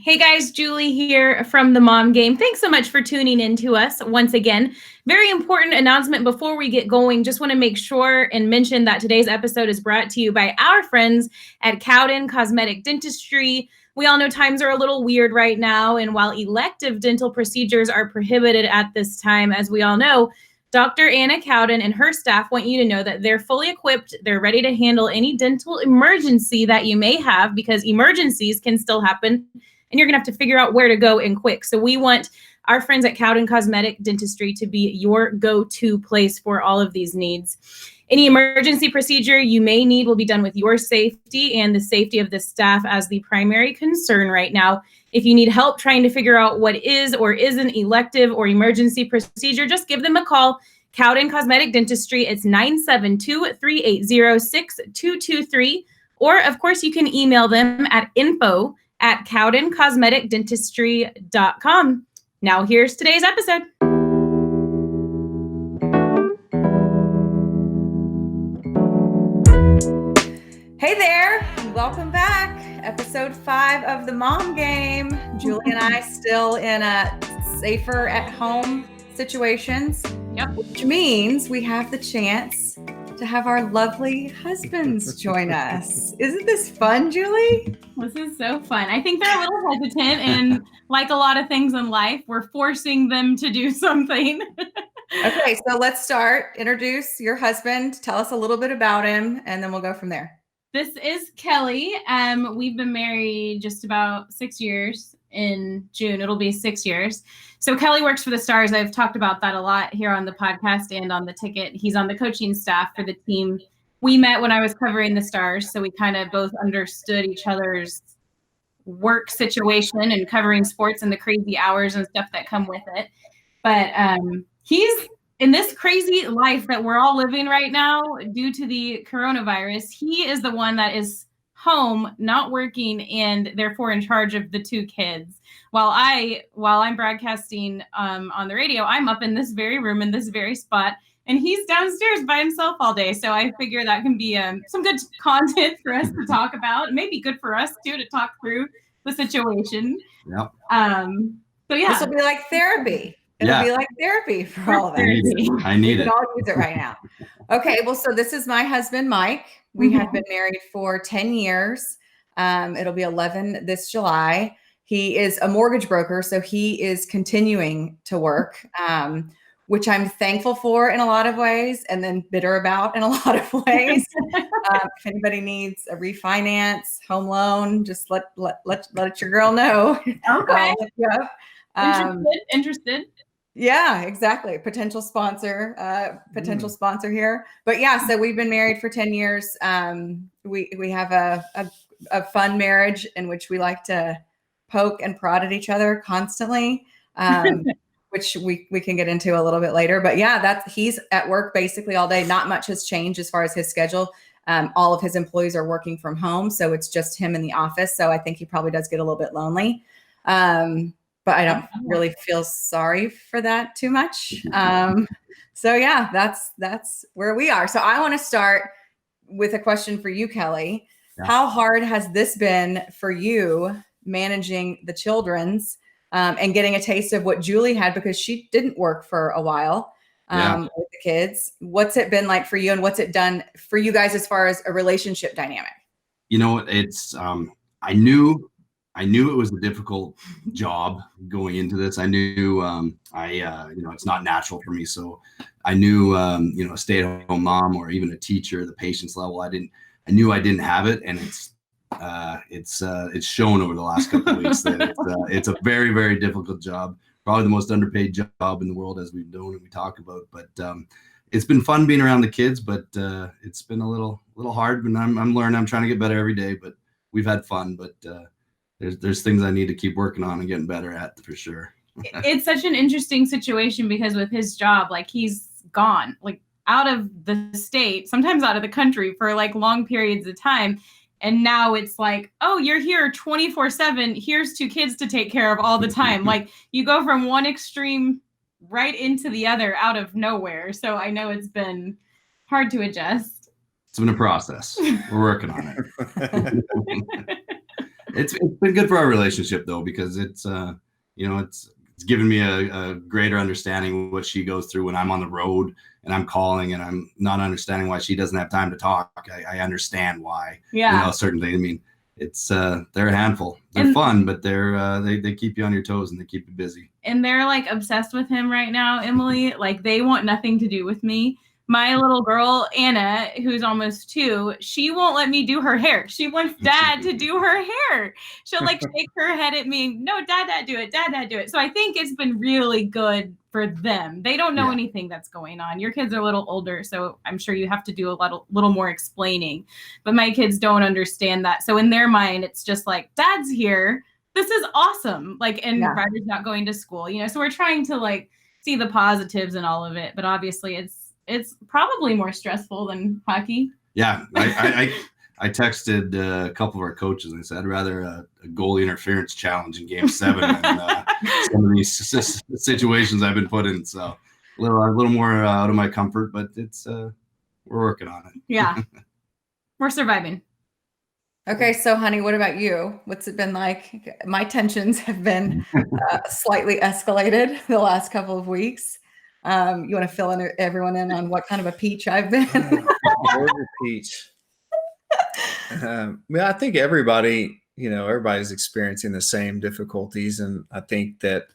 Hey guys, Julie here from the Mom Game. Thanks so much for tuning in to us once again. Very important announcement before we get going. Just want to make sure and mention that today's episode is brought to you by our friends at Cowden Cosmetic Dentistry. We all know times are a little weird right now, and while elective dental procedures are prohibited at this time, as we all know, Dr. Anna Cowden and her staff want you to know that they're fully equipped. They're ready to handle any dental emergency that you may have, because emergencies can still happen and you're going to have to figure out where to go and quick. So we want our friends at Cowden Cosmetic Dentistry to be your go-to place for all of these needs. Any emergency procedure you may need will be done with your safety and the safety of the staff as the primary concern right now. If you need help trying to figure out what is or isn't elective or emergency procedure, just give them a call. Cowden Cosmetic Dentistry, it's 972-380-6223. Or, of course, you can email them at info@cowdencosmeticdentistry.com. Now here's today's episode. Hey there, and welcome back. Episode 5 of the Mom Game. Julie and I still in a safer at home situations, which means we have the chance to have our lovely husbands join us. Isn't this fun, Julie? This is so fun. I think they're a little hesitant, and like a lot of things in life, we're forcing them to do something. Okay, so let's start. Introduce your husband. Tell us a little bit about him, and then we'll go from there. This is Kelly. We've been married just about 6 years. In June, it'll be 6 years. So Kelly works for the Stars. I've talked about that a lot here on the podcast and on the ticket. He's on the coaching staff for the team. We met when I was covering the Stars, so we kind of both understood each other's work situation and covering sports and the crazy hours and stuff that come with it. But he's in this crazy life that we're all living right now due to the coronavirus. He is the one that is home, not working, and therefore in charge of the 2 kids. While I'm broadcasting on the radio, I'm up in this very room in this very spot, and he's downstairs by himself all day. So I figure that can be some good content for us to talk about. It may be good for us too to talk through the situation. Yep. So yeah, This will be like therapy. It'll be like therapy for all of us. I need it. We can all use it right now. Okay, well, so this is my husband, Mike. We have been married for 10 years. It'll be 11 this July. He is a mortgage broker, so he is continuing to work, which I'm thankful for in a lot of ways, and then bitter about in a lot of ways. If anybody needs a refinance, home loan, just let your girl know. Okay. Interested. Yeah, exactly. Potential sponsor here. But yeah, so we've been married for 10 years. We have a fun marriage in which we like to poke and prod at each other constantly, which we can get into a little bit later. But yeah, he's at work basically all day. Not much has changed as far as his schedule. All of his employees are working from home, so it's just him in the office. So I think he probably does get a little bit lonely. But I don't really feel sorry for that too much. So yeah, that's where we are. So I want to start with a question for you, Kelly. Yeah. How hard has this been for you managing the children's and getting a taste of what Julie had, because she didn't work for a while with the kids? What's it been like for you, and what's it done for you guys as far as a relationship dynamic? You know, it's I knew it was a difficult job going into this. I knew, it's not natural for me. So I knew, a stay-at-home mom or even a teacher, the patience level, I knew I didn't have it. And it's shown over the last couple of weeks that it's a very, very difficult job, probably the most underpaid job in the world, as we've known and we talk about. But it's been fun being around the kids, but it's been a little hard. And I'm learning. I'm trying to get better every day, but we've had fun. But there's things I need to keep working on and getting better at, for sure. It's such an interesting situation because with his job, like, he's gone, like, out of the state, sometimes out of the country for like long periods of time. And now it's like, oh, you're here 24/7. Here's 2 kids to take care of all the time. Like, you go from one extreme right into the other out of nowhere. So I know it's been hard to adjust. It's been a process. We're working on it. It's been good for our relationship though, because it's it's given me a greater understanding of what she goes through when I'm on the road and I'm calling and I'm not understanding why she doesn't have time to talk. I understand why. Yeah. Certain things. I mean, it's they're a handful. They're fun, but they keep you on your toes and they keep you busy. And they're like obsessed with him right now, Emily. Like they want nothing to do with me. My little girl, Anna, who's almost 2, she won't let me do her hair. She wants dad to do her hair. She'll like shake her head at me. No, dad, do it. Dad, do it. So I think it's been really good for them. They don't know anything that's going on. Your kids are a little older, so I'm sure you have to do a little more explaining. But my kids don't understand that. So in their mind, it's just like, dad's here. This is awesome. Like, and Ryder's not going to school, so we're trying to like see the positives in all of it. But obviously it's probably more stressful than hockey. Yeah. I texted a couple of our coaches and I said, I'd rather a goalie interference challenge in game 7 than some of these situations I've been put in. So a little more out of my comfort, but it's, we're working on it. Yeah. We're surviving. Okay, so honey, what about you? What's it been like? My tensions have been slightly escalated the last couple of weeks. You want to fill everyone in on what kind of a peach I've been? Georgia peach. I think everybody's experiencing the same difficulties, and I think that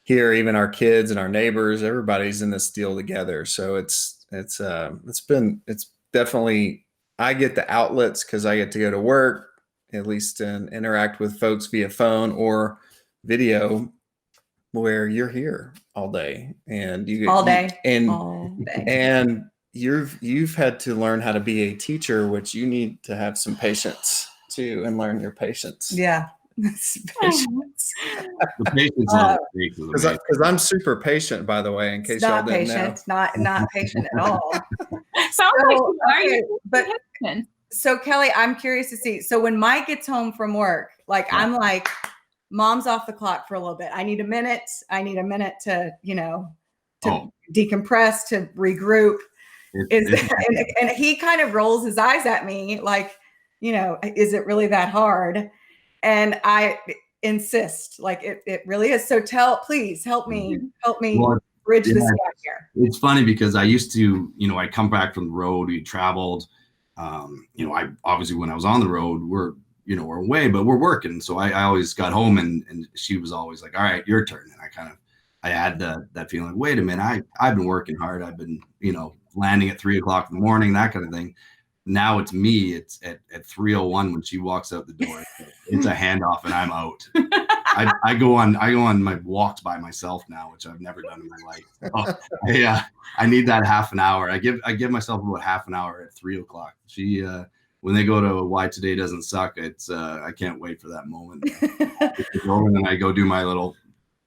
here, even our kids and our neighbors, everybody's in this deal together. So it's definitely. I get the outlets because I get to go to work, at least, and interact with folks via phone or video, where you're here all day and all day. And you've had to learn how to be a teacher, which you need to have some patience too, and learn your patience. Yeah. Patience. The patience because I'm super patient, by the way, in case y'all didn't know. Not patient at all. So Kelly, I'm curious to see. So when Mike gets home from work, I'm like, mom's off the clock for a little bit. I need a minute to, decompress, to regroup. And he kind of rolls his eyes at me like, is it really that hard? And I insist, like it really is. So please help me bridge this gap here. It's funny because I used to, I come back from the road, we traveled, I obviously when I was on the road, we're away, but we're working. So I always got home and she was always like, all right, your turn. And I had that feeling, wait a minute, I've been working hard. I've been, landing at 3:00 in the morning, that kind of thing. Now it's me. It's at 3:01 when she walks out the door. It's a handoff and I'm out. I go on my walks by myself now, which I've never done in my life. So, I need that half an hour. I give myself about half an hour at 3:00. She when they go to Why Today Doesn't Suck, it's I can't wait for that moment. And then I go do my little.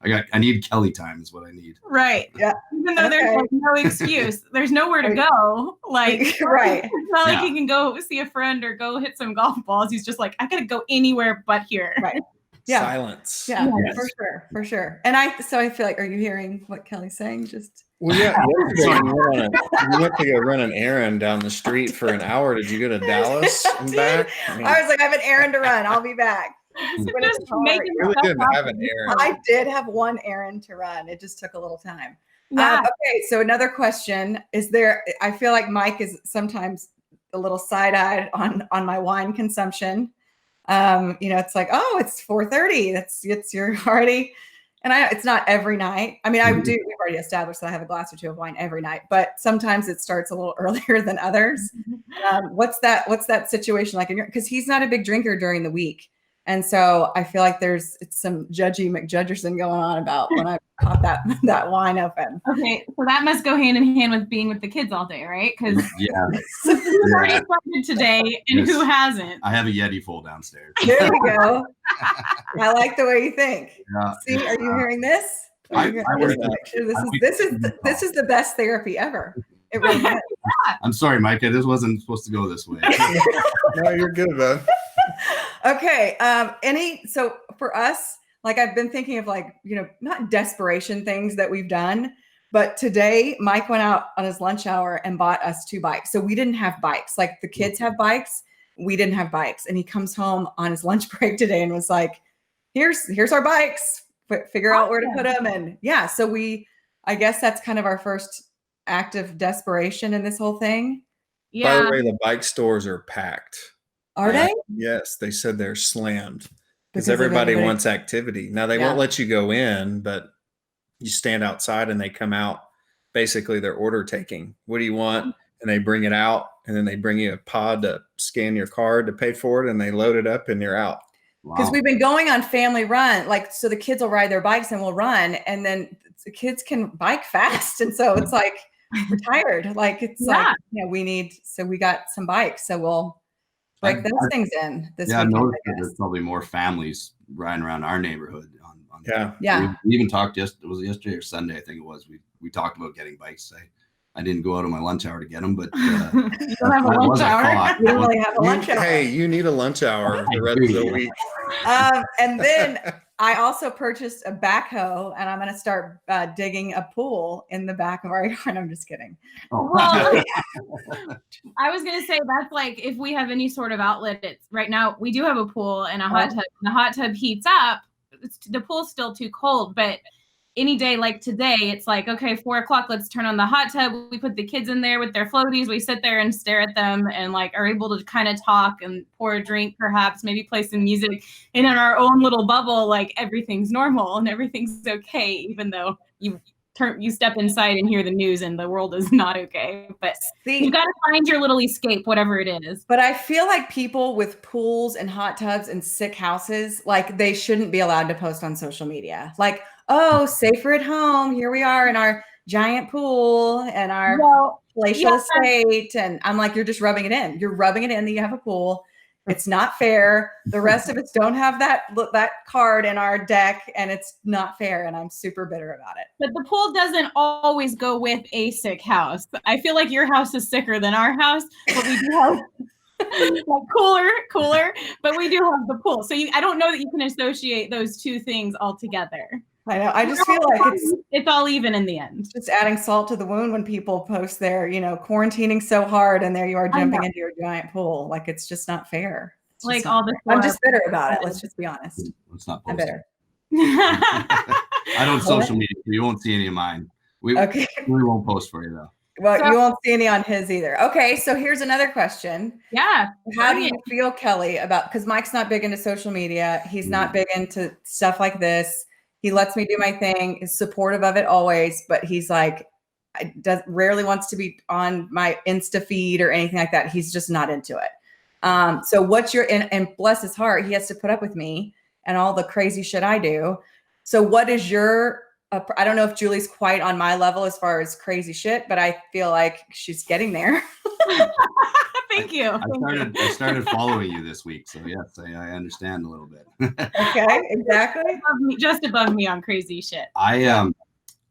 I need Kelly time is what I need. Right. Yeah. Even though there's no excuse, there's nowhere to go. Like, right. It's not like he can go see a friend or go hit some golf balls. He's just like, I gotta go anywhere but here. Right. Yeah. Silence. Yeah. Yes. For sure. And I feel like, are you hearing what Kelly's saying? Well, yeah. You went to go run an errand down the street for an hour. Did you go to Dallas and back? I was like, I have an errand to run. I'll be back. Really didn't have an errand. I did have one errand to run. It just took a little time. Yeah. Okay, so another question is there. I feel like Mike is sometimes a little side-eyed on my wine consumption. It's like, oh, it's 4:30. You're already, and it's not every night. I mean, I do. We've already established that I have a glass or two of wine every night, but sometimes it starts a little earlier than others. What's that situation like? Because he's not a big drinker during the week. And so I feel like it's some judgy McJudgerson going on about when I pop that wine open. Okay, so that must go hand in hand with being with the kids all day, right? Because who already started today and who hasn't? I have a Yeti full downstairs. There we go. I like the way you think. Yeah. See, are you hearing this? This is the best therapy ever. It really is. I'm sorry, Micah. This wasn't supposed to go this way. No, you're good, man. Okay. So for us, like I've been thinking of not desperation things that we've done, but today Mike went out on his lunch hour and bought us 2 bikes. So we didn't have bikes. Like the kids have bikes we didn't have bikes. And he comes home on his lunch break today and was like, here's our bikes, figure out where to put them. And yeah, so I guess that's kind of our first act of desperation in this whole thing. Yeah. By the way, the bike stores are packed. Are they? Yes, they said they're slammed because Because everybody wants activity. Now they Yeah. won't let you go in, but you stand outside and they come out. Basically, they're order taking. What do you want? And they bring it out, and then they bring you a pod to scan your card to pay for it, and they load it up, and you're out. Because we've been going on family run, like, so the kids will ride their bikes and we'll run, and then the kids can bike fast. And so it's like, we're tired. Like, it's like, so we got some bikes. So we'll break those things in this Yeah, I weekend, noticed I that guess. there's probably more families riding around our neighborhood. Yeah. We even talked was it yesterday or Sunday? I think it was. We talked about getting bikes. I didn't go out on my lunch hour to get them, but You don't have a that lunch was a hour? thought. We don't really have a lunch hour. Hey, you need a lunch hour the rest of the week. And then I also purchased a backhoe, and I'm going to start digging a pool in the back of our yard. I'm just kidding. Oh. Well, I was gonna say that's like if we have any sort of outlet. It's right now we do have a pool and a hot tub. The hot tub heats up. The pool's still too cold, but any day like today, it's like, okay, 4:00, let's turn on the hot tub. We put the kids in there with their floaties. We sit there and stare at them and like are able to kind of talk and pour a drink, perhaps maybe play some music. And in our own little bubble, like everything's normal and everything's okay, even though you step inside and hear the news and the world is not okay. But you got to find your little escape, whatever it is. But I feel like people with pools and hot tubs and sick houses, like they shouldn't be allowed to post on social media. Like, oh, safer at home. Here we are in our giant pool and our palatial estate. And I'm like, you're just rubbing it in. You're rubbing it in that you have a pool. It's not fair. The rest of us don't have that card in our deck, and it's not fair. And I'm super bitter about it. But the pool doesn't always go with a sick house. I feel like your house is sicker than our house, but we do have like cooler, but we do have the pool. So I don't know that you can associate those two things all together. I know. I just feel like it's all even in the end. Just adding salt to the wound when people post their, quarantining so hard, and there you are jumping into your giant pool. Like, it's just not fair. Like all the. I'm just bitter about it. Let's just be honest. Let's not post. I'm bitter. I don't social media, so you won't see any of mine. We won't post for you though. Well, you won't see any on his either. Okay, so here's another question. Yeah. How do you feel, Kelly, because Mike's not big into social media. He's not big into stuff like this. He lets me do my thing, is supportive of it always, but he's like, rarely wants to be on my Insta feed or anything like that. He's just not into it. So what's and bless his heart, he has to put up with me and all the crazy shit I do. So what is I don't know if Julie's quite on my level as far as crazy shit, but I feel like she's getting there. Thank you. I started following you this week, so yes, I understand a little bit. Okay, exactly. Just above me on crazy shit. I'm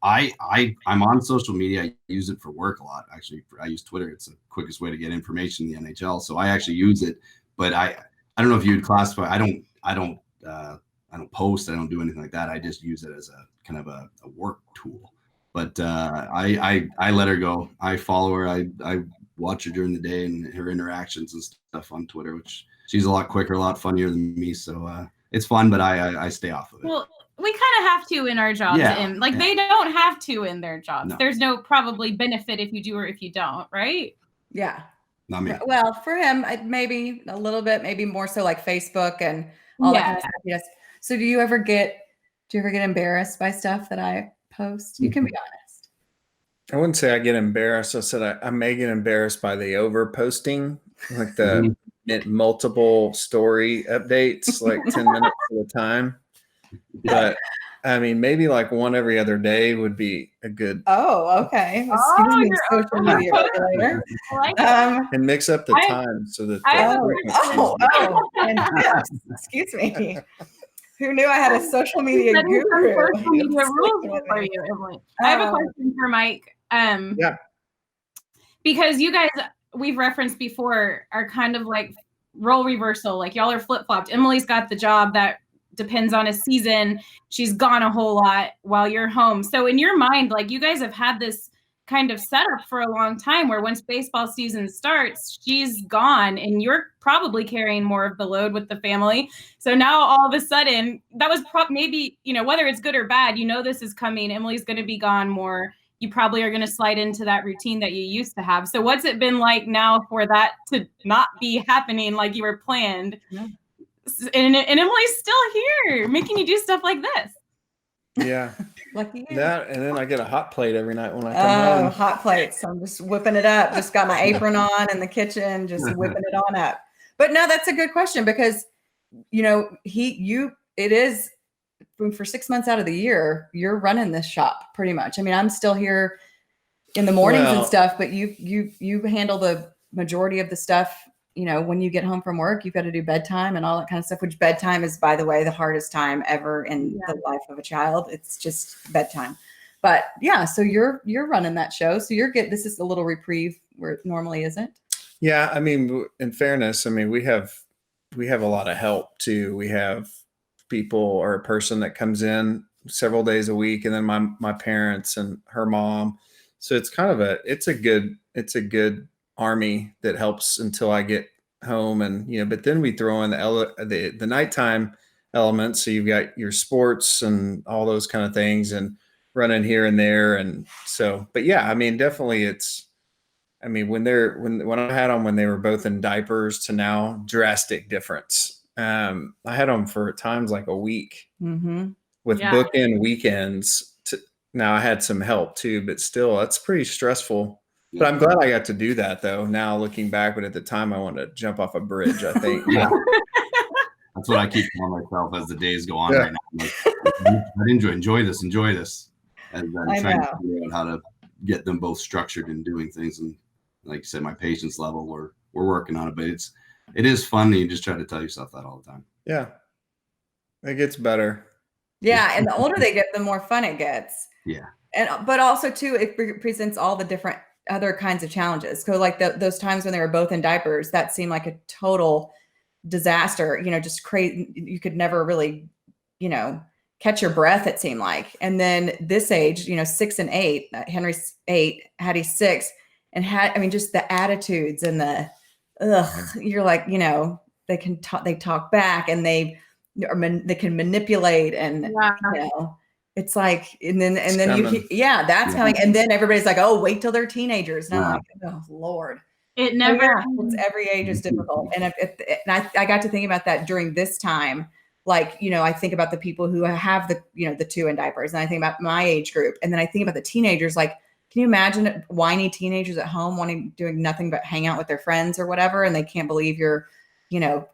on social media. I use it for work a lot. Actually, I use Twitter. It's the quickest way to get information in the NHL. So I actually use it. But I don't know if you would classify. I don't post. I don't do anything like that. I just use it as a kind of a work tool. But I let her go. I follow her. I watch her during the day and her interactions and stuff on Twitter, which she's a lot quicker, a lot funnier than me. So it's fun, but I stay off of it. Well, we kind of have to in our jobs. They don't have to in their jobs. No. There's no probably benefit if you do or if you don't, right? Yeah. Not me. Well, for him, maybe a little bit, maybe more so like Facebook and all that kind of stuff. Yes. So do you ever get embarrassed by stuff that I post? You can be honest. I wouldn't say I get embarrassed. I said I may get embarrassed by the over posting, like the multiple story updates, like 10 minutes at a time. But I mean, maybe like one every other day would be a good. Oh, okay. Excuse me, social media regulator. And mix up the time so that. And yes, excuse me. Who knew I had a social media guru? Social media rules for you, Emily. I have a question for Mike. Yeah. Because you guys, we've referenced before, are kind of like role reversal. Like y'all are flip-flopped. Emily's got the job that depends on a season. She's gone a whole lot while you're home. So in your mind, like you guys have had this kind of set up for a long time where once baseball season starts, she's gone and you're probably carrying more of the load with the family. So now all of a sudden, that was maybe, whether it's good or bad, this is coming. Emily's going to be gone more. You probably are going to slide into that routine that you used to have. So what's it been like now for that to not be happening like you were planned? Yeah. And Emily's still here making you do stuff like this. Yeah. Lucky you. That, and then I get a hot plate every night when I come home. Hot plates. I'm just whipping it up. Just got my apron on in the kitchen, just whipping it on up. But no, that's a good question because, it is for 6 months out of the year, you're running this shop pretty much. I mean, I'm still here in the mornings and stuff, but you handle the majority of the stuff. When you get home from work, you've got to do bedtime and all that kind of stuff, which bedtime is, by the way, the hardest time ever in the life of a child. It's just bedtime. But yeah, so you're running that show. So this is a little reprieve where it normally isn't. Yeah. I mean, in fairness, we have a lot of help too. We have people or a person that comes in several days a week, and then my parents and her mom. So it's kind of it's a good army that helps until I get home. And but then we throw in the nighttime elements, so you've got your sports and all those kind of things and running here and there. And so, but yeah, definitely when I had them when they were both in diapers to now, drastic difference. I had them for times like a week with bookend weekends. Now I had some help too, but still that's pretty stressful. But I'm glad I got to do that though. Now looking back, but at the time I wanted to jump off a bridge, I think. Yeah. That's what I keep telling myself as the days go on right now. I'd enjoy this. And then trying to figure out how to get them both structured and doing things. And like you said, my patience level, we're working on it, but it is fun. And you just try to tell yourself that all the time. Yeah. It gets better. Yeah. And the older they get, the more fun it gets. Yeah. But also too, it presents all the different other kinds of challenges. So like those times when they were both in diapers, that seemed like a total disaster, just crazy. You could never really, catch your breath, it seemed like. And then this age, 6 and 8, Henry's 8, Hattie's 6, and just the attitudes and you're like, they talk back and they can manipulate and, it's like, and then that's coming. And then everybody's like, oh, wait till they're teenagers. And I'm like, oh Lord. It never, it's every age is difficult. And I got to thinking about that during this time. Like, I think about the people who have the 2 in diapers, and I think about my age group. And then I think about the teenagers, like, can you imagine whiny teenagers at home doing nothing but hang out with their friends or whatever. And they can't believe you're,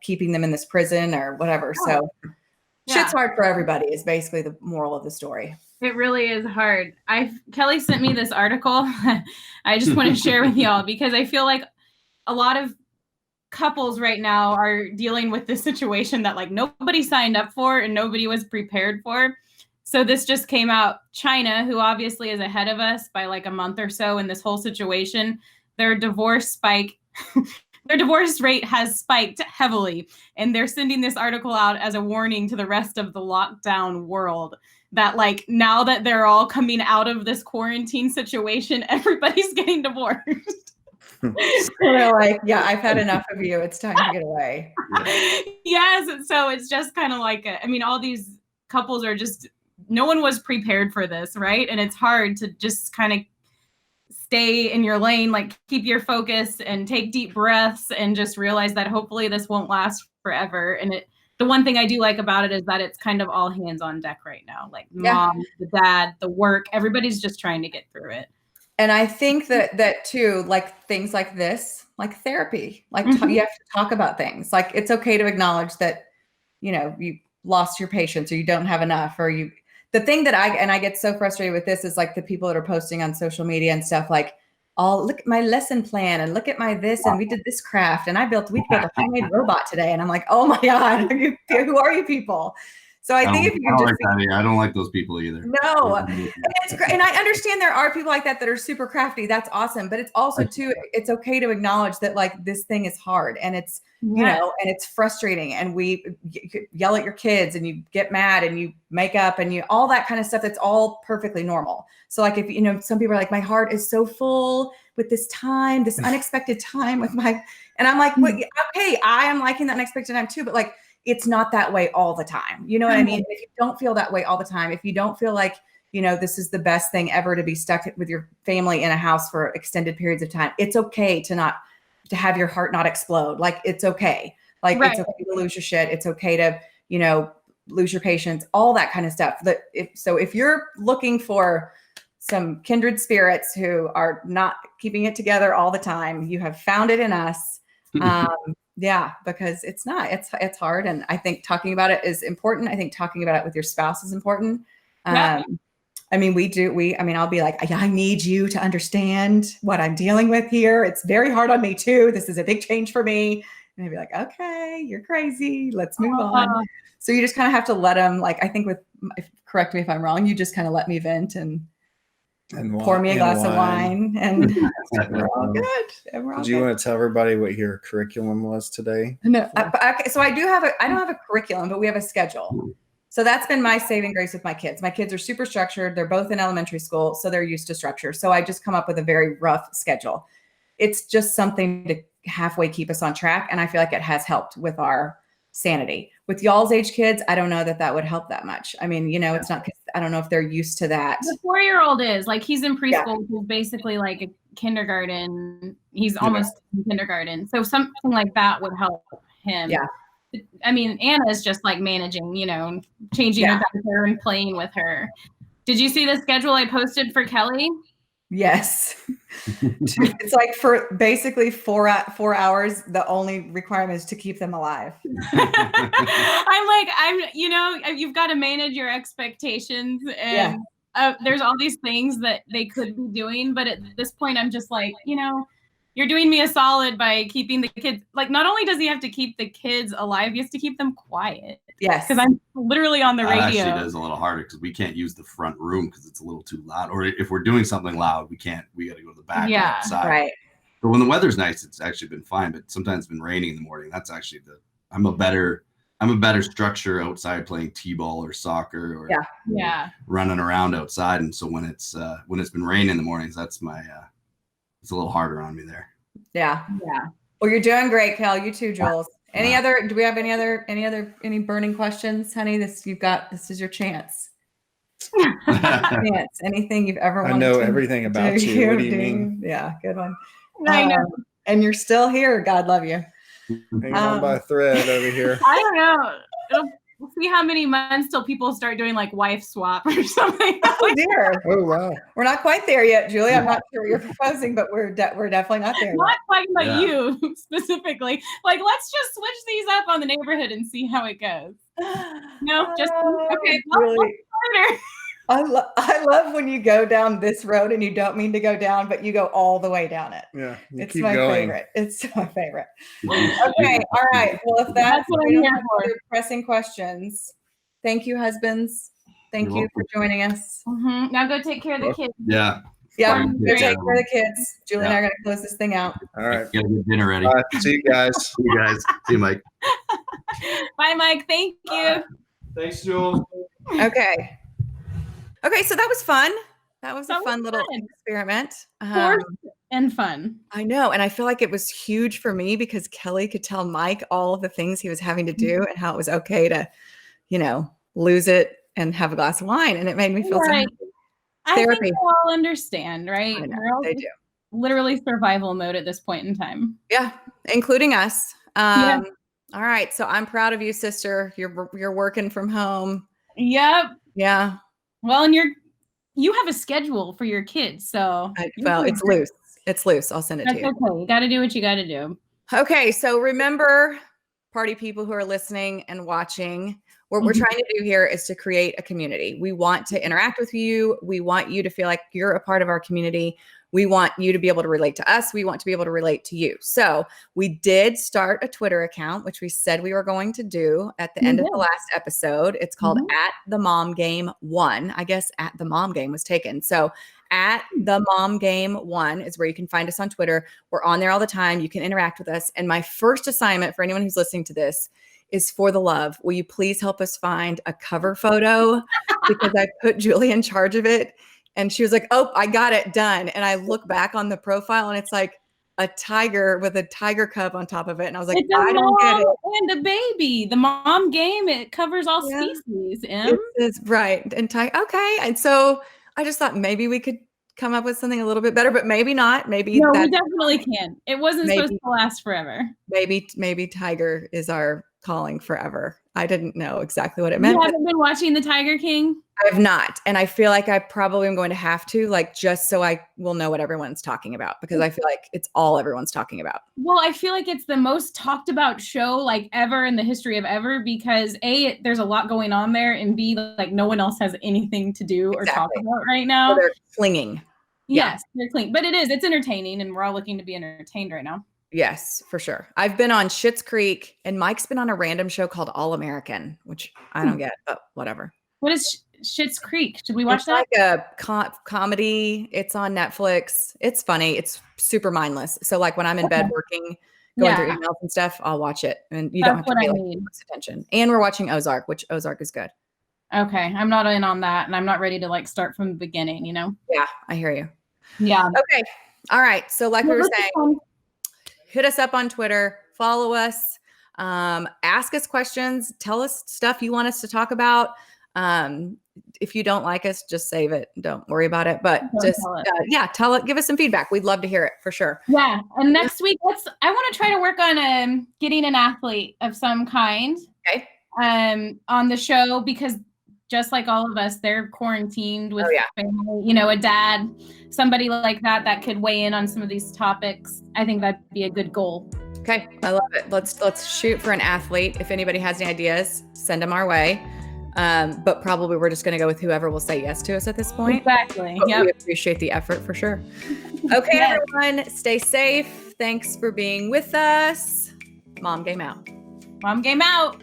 keeping them in this prison or whatever. So shit's hard for everybody is basically the moral of the story. It really is hard. Kelly sent me this article. I just want to share with y'all because I feel like a lot of couples right now are dealing with this situation that like nobody signed up for and nobody was prepared for. So this just came out. China, who obviously is ahead of us by like a month or so in this whole situation, their divorce rate has spiked heavily. And they're sending this article out as a warning to the rest of the lockdown world that like now that they're all coming out of this quarantine situation, everybody's getting divorced. They're like, yeah, I've had enough of you. It's time to get away. Yes. So it's just kind of like, all these couples are just, no one was prepared for this, right? And it's hard to just kind of stay in your lane, like keep your focus and take deep breaths and just realize that hopefully this won't last forever. And the one thing I do like about it is that it's kind of all hands on deck right now. Like mom, the dad, the work, everybody's just trying to get through it. And I think that too, like things like this, like therapy, like you have to talk about things. Like it's okay to acknowledge that, you lost your patience or you don't have enough, or the thing that I get so frustrated with this is like the people that are posting on social media and stuff like, oh, look at my lesson plan and look at my this and we did this craft and we built a homemade robot today. And I'm like, oh my God, who are you people? So I think if you I can don't just like that either. I don't like those people either. no, and it's great. And I understand there are people like that are super crafty. That's awesome. But it's also too, it's okay to acknowledge that like this thing is hard and it's, you know, and it's frustrating. And you yell at your kids and you get mad and you make up and you, all that kind of stuff. That's all perfectly normal. So like, if, you know, some people are like, my heart is so full with this time, this unexpected time with my, and I'm like, well, okay, I am liking that unexpected time too. But like, it's not that way all the time. You know what I mean? If you don't feel that way all the time, if you don't feel like, you know, this is the best thing ever to be stuck with your family in a house for extended periods of time, it's okay to have your heart not explode. Like, it's okay. Like, it's okay to lose your shit. It's okay to, you know, lose your patience, all that kind of stuff. If you're looking for some kindred spirits who are not keeping it together all the time, you have found it in us. Yeah, because it's hard. And I think talking about it is important. I think talking about it with your spouse is important. I mean, I'll be like, I need you to understand what I'm dealing with here. It's very hard on me too. This is a big change for me. And I'd be like, okay, you're crazy. Let's move on. So you just kind of have to let them, like, I think correct me if I'm wrong, you just kind of let me vent and pour me a glass of wine and we're all good. Did you want to tell everybody what your curriculum was today? No. Okay. So I don't have a curriculum, but we have a schedule. So that's been my saving grace with my kids. My kids are super structured. They're both in elementary school, so they're used to structure. So I just come up with a very rough schedule. It's just something to halfway keep us on track. And I feel like it has helped with our sanity. With y'all's age kids, I don't know that would help that much. I mean, you know, it's not, I don't know if they're used to that. The 4-year-old is like, he's in preschool, which is basically like a kindergarten. He's almost in kindergarten. So something like that would help him. Yeah. I mean, Anna is just like managing, you know, changing her diaper and playing with her. Did you see the schedule I posted for Kelly? Yes. It's like for basically 4 hours, the only requirement is to keep them alive. You know, you've got to manage your expectations and there's all these things that they could be doing. But at this point, I'm just like, you know, you're doing me a solid by keeping the kids, like, not only does he have to keep the kids alive, he has to keep them quiet. Yes. Because I'm literally on the radio. That actually does a little harder because we can't use the front room because it's a little too loud. Or if we're doing something loud, we got to go to the back outside. Right. But when the weather's nice, it's actually been fine. But sometimes it's been raining in the morning. That's actually I'm a better structure outside playing t-ball or soccer or running around outside. And so when it's been raining in the mornings, that's my it's a little harder on me there. Yeah. Well, you're doing great, Kel. You too, Jules. Do we have any burning questions, honey? This is your chance. Anything you've ever wanted to I know everything about you. What do you mean? Yeah, good one. I know. And you're still here. God love you. Hanging on by a thread over here. I don't know. We'll see how many months till people start doing like wife swap or something. Oh dear. Oh wow. We're not quite there yet, Julie. I'm not sure what you're proposing, but we're definitely not there. Not talking about you specifically. Like, let's just switch these up on the neighborhood and see how it goes. No, just okay. Really, I love when you go down this road and you don't mean to go down, but you go all the way down it. Yeah, it's my favorite. It's my favorite. Okay, all right. Well, if that's what I'm here for. Pressing questions. Thank you, husbands. Thank you for joining us. Mm-hmm. Now go take care of the kids. Yeah. Yeah, go take care of the kids. Julie and I are going to close this thing out. All right. Get a good dinner ready. All right. See you guys. See you guys. See you, Mike. Bye, Mike. Thank you. Thanks, Jules. Okay. Okay, so that was fun. That was a fun little experiment. And fun. I know. And I feel like it was huge for me because Kelly could tell Mike all of the things he was having to do and how it was okay to, you know, lose it and have a glass of wine. And it made me feel so happy. I think they all understand, right? I know, we're all they do. Literally survival mode at this point in time. Yeah, including us. All right. So I'm proud of you, sister. You're working from home. Yep. Yeah. Well, and you have a schedule for your kids, so it's loose. It's loose. I'll send it to you. Okay. You got to do what you got to do. Okay. So remember, party people who are listening and watching, what we're trying to do here is to create a community. We want to interact with you. We want you to feel like you're a part of our community. We want you to be able to relate to us. We want to be able to relate to you. So we did start a Twitter account, which we said we were going to do at the end of the last episode. It's called at the Mom Game 1. I guess at the Mom Game was taken. So at the Mom Game 1 is where you can find us on Twitter. We're on there all the time. You can interact with us. And my first assignment for anyone who's listening to this is for the love. Will you please help us find a cover photo? Because I put Julie in charge of it. And she was like, oh, I got it done. And I look back on the profile and it's like a tiger with a tiger cub on top of it. And I was like, I don't get it. And a baby. The Mom Game, it covers all species. It is right. And okay. And so I just thought maybe we could come up with something a little bit better, but maybe not. Maybe no, we definitely can. It wasn't supposed to last forever. Maybe tiger is our calling forever. I didn't know exactly what it meant. You haven't been watching The Tiger King? I have not. And I feel like I probably am going to have to, like, just so I will know what everyone's talking about, because I feel like it's all everyone's talking about. Well, I feel like it's the most talked about show like ever in the history of ever, because A, there's a lot going on there, and B, like no one else has anything to do or talk about right now. So they're flinging. Yes, they're clean. But it's entertaining, and we're all looking to be entertained right now. Yes, for sure. I've been on Schitt's Creek, and Mike's been on a random show called All American, which I don't get, but whatever. What is Schitt's Creek? Should we watch that? It's like a comedy. It's on Netflix. It's funny. It's super mindless. So like when I'm in bed working, going through emails and stuff, I'll watch it, and you don't have to pay like close attention. And we're watching Ozark, which Ozark is good. Okay, I'm not in on that, and I'm not ready to like start from the beginning. You know? Yeah, I hear you. Yeah. Okay. All right. So like we were saying, hit us up on Twitter, follow us, ask us questions, tell us stuff you want us to talk about. If you don't like us, just save it. Don't worry about it. But tell it. Give us some feedback. We'd love to hear it for sure. Yeah. And next week, I want to try to work on getting an athlete of some kind. Okay. On the show, because just like all of us, they're quarantined with family, a dad, somebody like that could weigh in on some of these topics. I think that'd be a good goal. Okay. I love it. Let's shoot for an athlete. If anybody has any ideas, send them our way. But probably we're just going to go with whoever will say yes to us at this point. Exactly. Yeah. We appreciate the effort for sure. Okay, everyone, stay safe. Thanks for being with us. Mom Game out. Mom Game out.